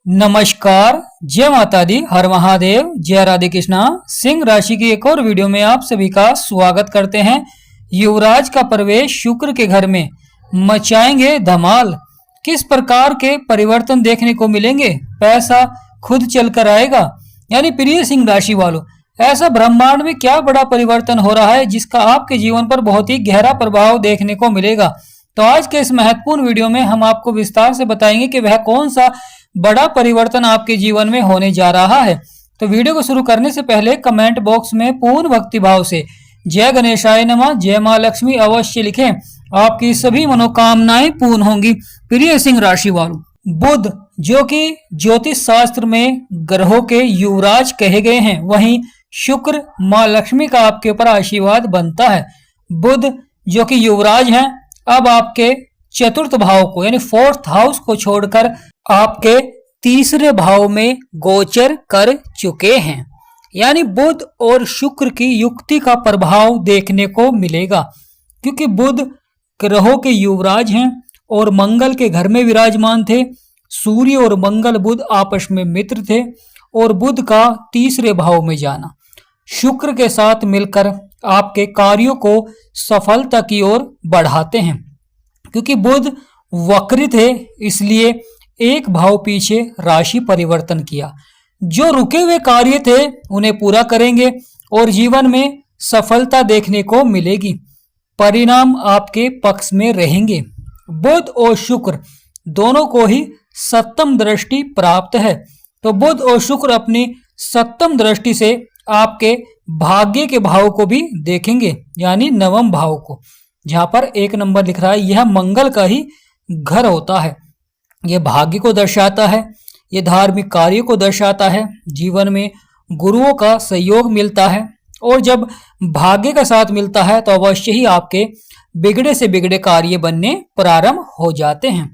नमस्कार, जय माता दी, हर महादेव, जय राधे कृष्णा। सिंह राशि की एक और वीडियो में आप सभी का स्वागत करते हैं। युवराज का प्रवेश शुक्र के घर में मचाएंगे धमाल। किस प्रकार के परिवर्तन देखने को मिलेंगे? पैसा खुद चलकर आएगा। यानी प्रिय सिंह राशि वालों, ऐसा ब्रह्मांड में क्या बड़ा परिवर्तन हो रहा है जिसका आपके जीवन पर बहुत ही गहरा प्रभाव देखने को मिलेगा। तो आज के इस महत्वपूर्ण वीडियो में हम आपको विस्तार से बताएंगे कि वह कौन सा बड़ा परिवर्तन आपके जीवन में होने जा रहा है। तो वीडियो को शुरू करने से पहले कमेंट बॉक्स में पूर्ण भक्ति भाव से जय गणेशाय नमः, जय मां लक्ष्मी अवश्य लिखें। आपकी सभी मनोकामनाएं पूर्ण होंगी। प्रिय सिंह राशि वालों, बुध जो कि ज्योतिष शास्त्र में ग्रहों के युवराज कहे गए हैं, वहीं शुक्र मां लक्ष्मी का आपके ऊपर आशीर्वाद बनता है। बुध जो कि युवराज हैं, अब आपके चतुर्थ भाव को यानी फोर्थ हाउस को छोड़कर आपके तीसरे भाव में गोचर कर चुके हैं। यानी बुध और शुक्र की युक्ति का प्रभाव देखने को मिलेगा, क्योंकि बुध ग्रहों के युवराज हैं और मंगल के घर में विराजमान थे। सूर्य और मंगल बुध आपस में मित्र थे और बुध का तीसरे भाव में जाना शुक्र के साथ मिलकर आपके कार्यों को सफलता की ओर बढ़ाते हैं। क्योंकि बुध वक्री थे, इसलिए एक भाव पीछे राशि परिवर्तन किया। जो रुके हुए कार्य थे उन्हें पूरा करेंगे और जीवन में सफलता देखने को मिलेगी। परिणाम आपके पक्ष में रहेंगे। बुध और शुक्र दोनों को ही सप्तम दृष्टि प्राप्त है। तो बुध और शुक्र अपनी सप्तम दृष्टि से आपके भाग्य के भाव को भी देखेंगे, यानी नवम भाव को, जहां पर 1 नंबर लिख रहा है। यह मंगल का ही घर होता है। यह भाग्य को दर्शाता है, यह धार्मिक कार्य को दर्शाता है। जीवन में गुरुओं का सहयोग मिलता है और जब भाग्य का साथ मिलता है तो अवश्य ही आपके बिगड़े से बिगड़े कार्य बनने प्रारंभ हो जाते हैं।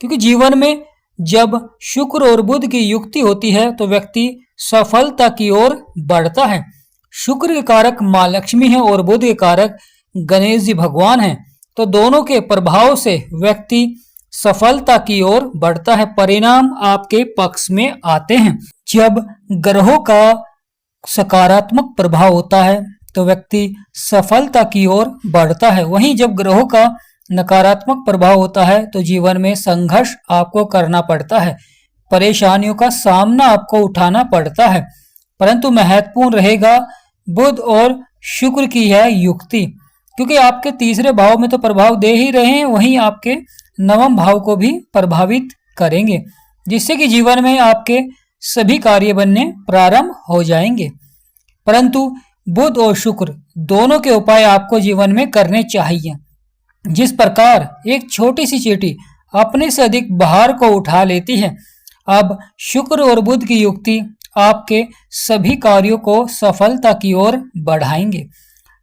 क्योंकि जीवन में जब शुक्र और बुध की युक्ति होती है तो व्यक्ति सफलता की ओर बढ़ता है। शुक्र के कारक मां लक्ष्मी है और बुध के कारक गणेश जी भगवान हैं। तो दोनों के प्रभाव से व्यक्ति सफलता की ओर बढ़ता है। परिणाम आपके पक्ष में आते हैं। जब ग्रहों का सकारात्मक प्रभाव होता है तो व्यक्ति सफलता की ओर बढ़ता है। वहीं जब ग्रहों का नकारात्मक प्रभाव होता है तो जीवन में संघर्ष आपको करना पड़ता है, परेशानियों का सामना आपको उठाना पड़ता है। परंतु महत्वपूर्ण रहेगा बुध और शुक्र की यह युक्ति, क्योंकि आपके तीसरे भाव में तो प्रभाव दे ही रहे हैं, वहीं आपके नवम भाव को भी प्रभावित करेंगे, जिससे कि जीवन में आपके सभी कार्य बनने प्रारंभ हो जाएंगे। परंतु बुध और शुक्र दोनों के उपाय आपको जीवन में करने चाहिए। जिस प्रकार एक छोटी सी चींटी अपने से अधिक भार को उठा लेती है, अब शुक्र और बुध की युक्ति आपके सभी कार्यों को सफलता की ओर बढ़ाएंगे।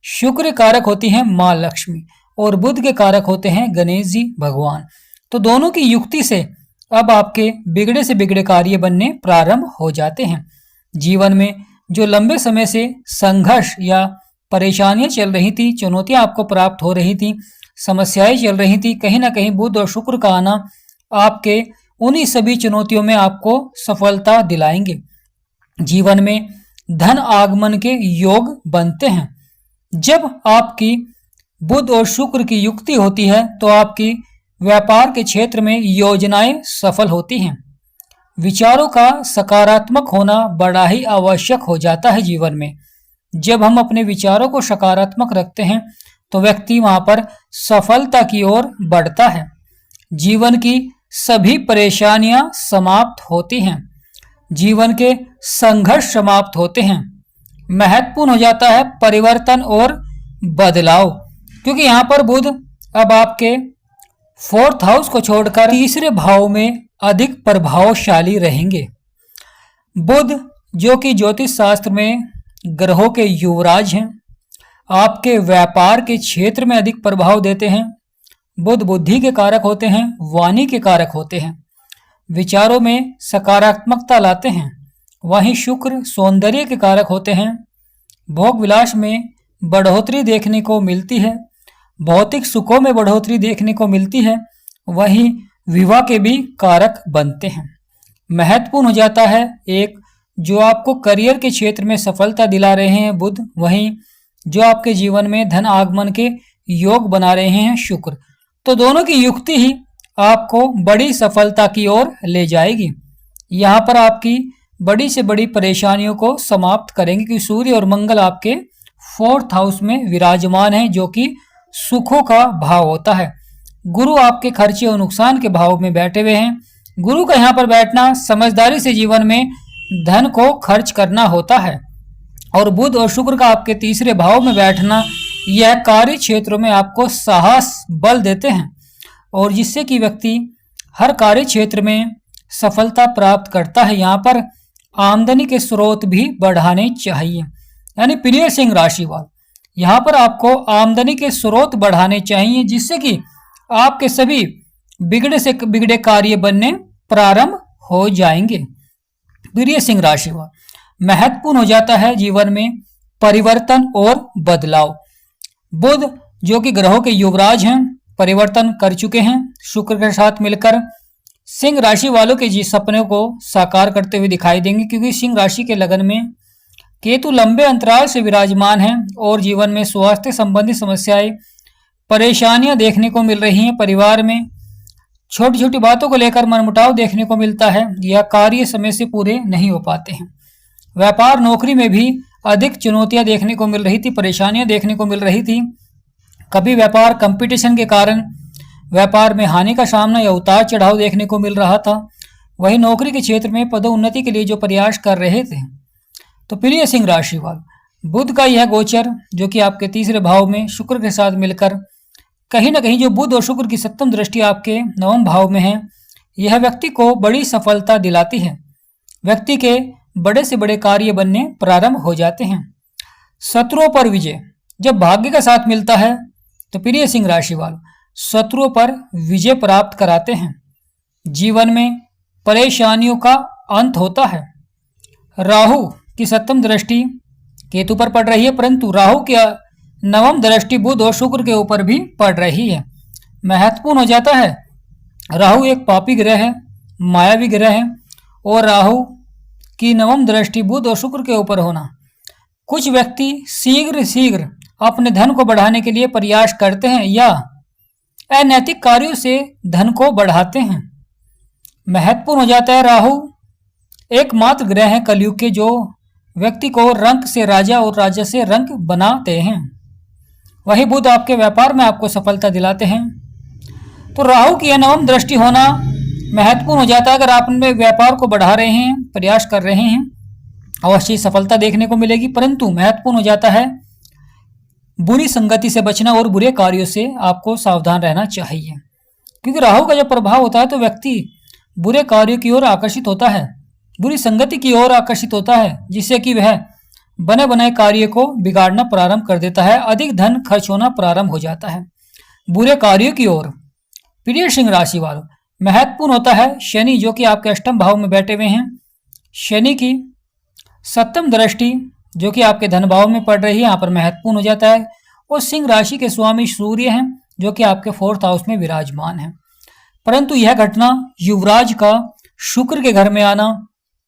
शुक्र कारक होती हैं मां लक्ष्मी और बुध के कारक होते हैं गणेश जी भगवान। तो दोनों की युक्ति से अब आपके बिगड़े से बिगड़े कार्य बनने प्रारंभ हो जाते हैं। जीवन में जो लंबे समय से संघर्ष या परेशानियां चल रही थी, चुनौतियां आपको प्राप्त हो रही थी, समस्याएं चल रही थी, कहीं ना कहीं बुध और शुक्र का आना आपके उन्हीं सभी चुनौतियों में आपको सफलता दिलाएंगे। जीवन में धन आगमन के योग बनते हैं। जब आपकी बुध और शुक्र की युक्ति होती है तो आपकी व्यापार के क्षेत्र में योजनाएं सफल होती हैं। विचारों का सकारात्मक होना बड़ा ही आवश्यक हो जाता है जीवन में। जब हम अपने विचारों को सकारात्मक रखते हैं तो व्यक्ति वहां पर सफलता की ओर बढ़ता है। जीवन की सभी परेशानियां समाप्त होती हैं। जीवन के संघर्ष समाप्त होते हैं। महत्वपूर्ण हो जाता है परिवर्तन और बदलाव, क्योंकि यहाँ पर बुध अब आपके फोर्थ हाउस को छोड़कर तीसरे भाव में अधिक प्रभावशाली रहेंगे। बुध जो कि ज्योतिष शास्त्र में ग्रहों के युवराज हैं, आपके व्यापार के क्षेत्र में अधिक प्रभाव देते हैं। बुध बुद्धि के कारक होते हैं, वाणी के कारक होते हैं, विचारों में सकारात्मकता लाते हैं। वहीं शुक्र सौंदर्य के कारक होते हैं। भोग विलास में बढ़ोतरी देखने को मिलती है, भौतिक सुखों में बढ़ोतरी देखने को मिलती है। वहीं विवाह के भी कारक बनते हैं। महत्वपूर्ण हो जाता है। एक जो आपको करियर के क्षेत्र में सफलता दिला रहे हैं बुध, वहीं जो आपके जीवन में धन आगमन के योग बना रहे हैं शुक्र। तो दोनों की युक्ति ही आपको बड़ी सफलता की ओर ले जाएगी। यहाँ पर आपकी बड़ी से बड़ी परेशानियों को समाप्त करेंगे, क्योंकि सूर्य और मंगल आपके 4th हाउस में विराजमान है, जो कि सुखों का भाव होता है। गुरु आपके खर्चे और नुकसान के भाव में बैठे हुए हैं। गुरु का यहाँ पर बैठना समझदारी से जीवन में धन को खर्च करना होता है, और बुध और शुक्र का आपके तीसरे भाव में बैठना यह कार्य क्षेत्रों में आपको साहस बल देते हैं, और जिससे कि व्यक्ति हर कार्य क्षेत्र में सफलता प्राप्त करता है। यहाँ पर आमदनी के स्रोत भी बढ़ाने चाहिए, यानी प्रिय सिंह राशिवाल, यहाँ पर आपको आमदनी के स्रोत बढ़ाने चाहिए, जिससे कि आपके सभी बिगड़े से बिगड़े कार्य बनने प्रारंभ हो जाएंगे। प्रिय सिंह राशिवाल, महत्वपूर्ण हो जाता है जीवन में परिवर्तन और बदलाव। बुध जो कि ग्रहों के युवराज हैं, परिवर्तन कर चुके हैं शुक्र के साथ मिलकर। सिंह राशि वालों के जी सपनों को साकार करते हुए दिखाई देंगे, क्योंकि सिंह राशि के लगन में केतु लंबे अंतराल से विराजमान है, और जीवन में स्वास्थ्य संबंधी समस्याएं, परेशानियां देखने को मिल रही हैं। परिवार में छोटी छोटी बातों को लेकर मनमुटाव देखने को मिलता है, या कार्य समय से पूरे नहीं हो पाते हैं। व्यापार नौकरी में भी अधिक चुनौतियां देखने को मिल रही थी, परेशानियां देखने को मिल रही थी। कभी व्यापार कंपटीशन के कारण व्यापार में हानि का सामना या उतार चढ़ाव देखने को मिल रहा था। वहीं नौकरी के क्षेत्र में पदोन्नति के लिए जो प्रयास कर रहे थे। तो प्रिय सिंह राशिवाल, बुध का यह गोचर जो कि आपके तीसरे भाव में शुक्र के साथ मिलकर कहीं ना कहीं जो बुध और शुक्र की सप्तम दृष्टि आपके 9वें भाव में है, यह व्यक्ति को बड़ी सफलता दिलाती है। व्यक्ति के बड़े से बड़े कार्य बनने प्रारंभ हो जाते हैं। शत्रुओं पर विजय जब भाग्य का साथ मिलता है, तो प्रिय सिंह राशिवाल शत्रुओं पर विजय प्राप्त कराते हैं। जीवन में परेशानियों का अंत होता है। राहु की सप्तम दृष्टि केतु पर पड़ रही है, परंतु राहु की 9वीं दृष्टि बुध और शुक्र के ऊपर भी पड़ रही है। महत्वपूर्ण हो जाता है। राहु एक पापी ग्रह है, मायावी ग्रह है, और राहु की 9वीं दृष्टि बुध और शुक्र के ऊपर होना, कुछ व्यक्ति शीघ्र अपने धन को बढ़ाने के लिए प्रयास करते हैं या अनैतिक कार्यों से धन को बढ़ाते हैं। महत्वपूर्ण हो जाता है। राहु एकमात्र ग्रह है कलयुग के जो व्यक्ति को रंक से राजा और राजा से रंक बनाते हैं। वही बुध आपके व्यापार में आपको सफलता दिलाते हैं। तो राहु की 9वीं दृष्टि होना महत्वपूर्ण हो जाता है। अगर आप अपने व्यापार को बढ़ा रहे हैं, प्रयास कर रहे हैं, अवश्य सफलता देखने को मिलेगी, परंतु महत्वपूर्ण हो जाता है बुरी संगति से बचना और बुरे कार्यों से आपको सावधान रहना चाहिए, क्योंकि राहु का जब प्रभाव होता है तो व्यक्ति बुरे कार्यों की ओर आकर्षित होता है, बुरी संगति की ओर आकर्षित होता है, जिससे कि वह बने बनाए कार्य को बिगाड़ना प्रारंभ कर देता है। अधिक धन खर्च होना प्रारंभ हो जाता है बुरे कार्यों की ओर। प्रिय सिंह राशि वालों, महत्वपूर्ण होता है शनि जो कि आपके 8वें भाव में बैठे हुए हैं। शनि की 7वीं दृष्टि जो कि आपके धन भाव में पड़ रही है, यहाँ पर महत्वपूर्ण हो जाता है। और सिंह राशि के स्वामी सूर्य हैं जो कि आपके 4th हाउस में विराजमान है। परंतु यह घटना युवराज का शुक्र के घर में आना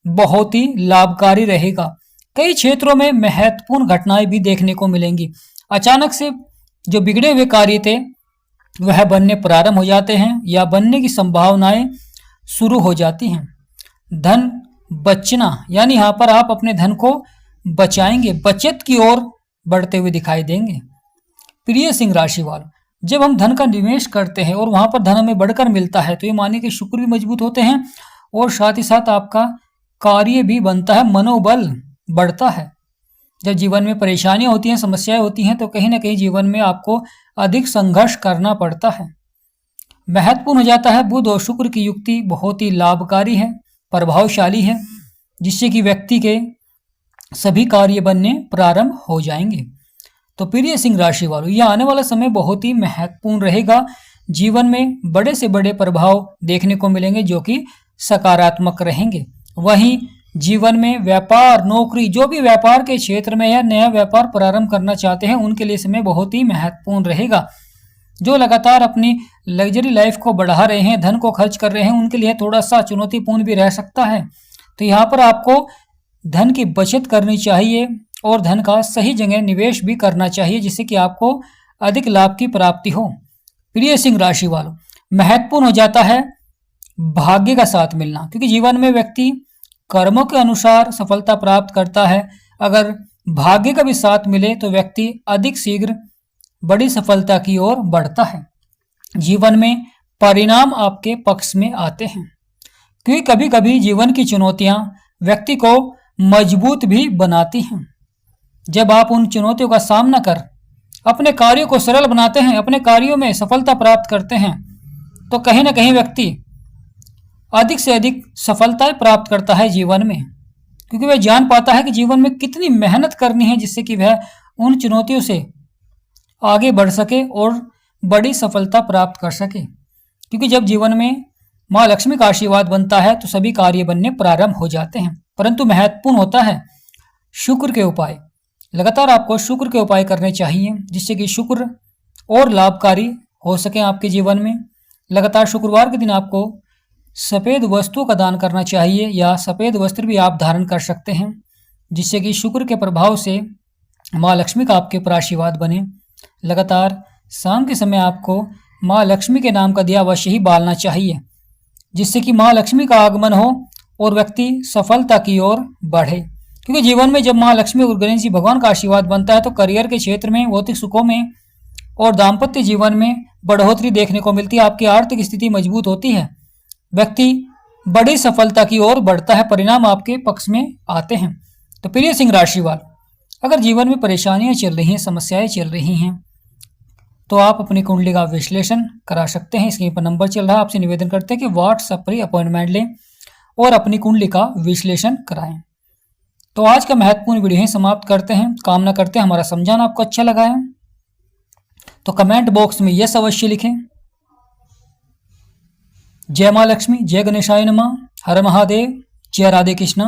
बहुत ही लाभकारी रहेगा। कई क्षेत्रों में महत्वपूर्ण घटनाएं भी देखने को मिलेंगी। अचानक से जो बिगड़े हुए कार्य थे वह बनने प्रारंभ हो जाते हैं या बनने की संभावनाएं शुरू हो जाती हैं। धन बचना, यानी यहाँ पर आप अपने धन को बचाएंगे, बचत की ओर बढ़ते हुए दिखाई देंगे। प्रिय सिंह राशि वालों, जब हम धन का निवेश करते हैं और वहां पर धन हमें बढ़कर मिलता है, तो ये मानिए कि शुक्र भी मजबूत होते हैं और साथ ही साथ आपका कार्य भी बनता है, मनोबल बढ़ता है। जब जीवन में परेशानियां होती हैं, समस्याएं होती हैं, तो कहीं ना कहीं जीवन में आपको अधिक संघर्ष करना पड़ता है। महत्वपूर्ण हो जाता है बुध और शुक्र की युक्ति बहुत ही लाभकारी है, प्रभावशाली है, जिससे कि व्यक्ति के सभी कार्य बनने प्रारंभ हो जाएंगे। तो प्रिय सिंह राशि वालों, यह आने वाला समय बहुत ही महत्वपूर्ण रहेगा। जीवन में बड़े से बड़े प्रभाव देखने को मिलेंगे जो कि सकारात्मक रहेंगे। वहीं जीवन में व्यापार, नौकरी, जो भी व्यापार के क्षेत्र में या नया व्यापार प्रारंभ करना चाहते हैं, उनके लिए समय बहुत ही महत्वपूर्ण रहेगा। जो लगातार अपनी लग्जरी लाइफ को बढ़ा रहे हैं, धन को खर्च कर रहे हैं, उनके लिए थोड़ा सा चुनौतीपूर्ण भी रह सकता है। तो यहाँ पर आपको धन की बचत करनी चाहिए और धन का सही जगह निवेश भी करना चाहिए, जिससे कि आपको अधिक लाभ की प्राप्ति हो। प्रिय सिंह राशि वालों, महत्वपूर्ण हो जाता है भाग्य का साथ मिलना, क्योंकि जीवन में व्यक्ति कर्मों के अनुसार सफलता प्राप्त करता है। अगर भाग्य का भी साथ मिले तो व्यक्ति अधिक शीघ्र बड़ी सफलता की ओर बढ़ता है। जीवन में परिणाम आपके पक्ष में आते हैं, क्योंकि कभी कभी जीवन की चुनौतियां व्यक्ति को मजबूत भी बनाती हैं। जब आप उन चुनौतियों का सामना कर अपने कार्यों को सरल बनाते हैं, अपने कार्यों में सफलता प्राप्त करते हैं, तो कहीं ना कहीं व्यक्ति अधिक से अधिक सफलताएं प्राप्त करता है जीवन में, क्योंकि वह जान पाता है कि जीवन में कितनी मेहनत करनी है, जिससे कि वह उन चुनौतियों से आगे बढ़ सके और बड़ी सफलता प्राप्त कर सके। क्योंकि जब जीवन में माँ लक्ष्मी का आशीर्वाद बनता है तो सभी कार्य बनने प्रारंभ हो जाते हैं। परंतु महत्वपूर्ण होता है शुक्र के उपाय। लगातार आपको शुक्र के उपाय करने चाहिए, जिससे कि शुक्र और लाभकारी हो सके आपके जीवन में। लगातार शुक्रवार के दिन आपको सफ़ेद वस्तुओं का दान करना चाहिए, या सफ़ेद वस्त्र भी आप धारण कर सकते हैं, जिससे कि शुक्र के प्रभाव से माँ लक्ष्मी का आपके ऊपर आशीर्वाद बने। लगातार शाम के समय आपको माँ लक्ष्मी के नाम का दिया अवश्य ही बालना चाहिए, जिससे कि माँ लक्ष्मी का आगमन हो और व्यक्ति सफलता की ओर बढ़े। क्योंकि जीवन में जब माँ लक्ष्मी और गणेश जी भगवान का आशीर्वाद बनता है तो करियर के क्षेत्र में, भौतिक सुखों में और दाम्पत्य जीवन में बढ़ोतरी देखने को मिलती है। आपकी आर्थिक स्थिति मजबूत होती है, व्यक्ति बड़ी सफलता की ओर बढ़ता है, परिणाम आपके पक्ष में आते हैं। तो प्रिय सिंह राशि वालों, अगर जीवन में परेशानियां चल रही हैं, समस्याएं चल रही हैं, तो आप अपनी कुंडली का विश्लेषण करा सकते हैं। स्क्रीन पर नंबर चल रहा है, आपसे निवेदन करते हैं कि व्हाट्सएप पर अपॉइंटमेंट लें और अपनी कुंडली का विश्लेषण कराएं। तो आज का महत्वपूर्ण वीडियो ही समाप्त करते हैं। कामना करते हैं हमारा समझाना आपको अच्छा लगा है, तो कमेंट बॉक्स में यस अवश्य लिखें। जय माँ लक्ष्मी, जय गणेशाय नमः, हर महादेव, जय राधे कृष्णा।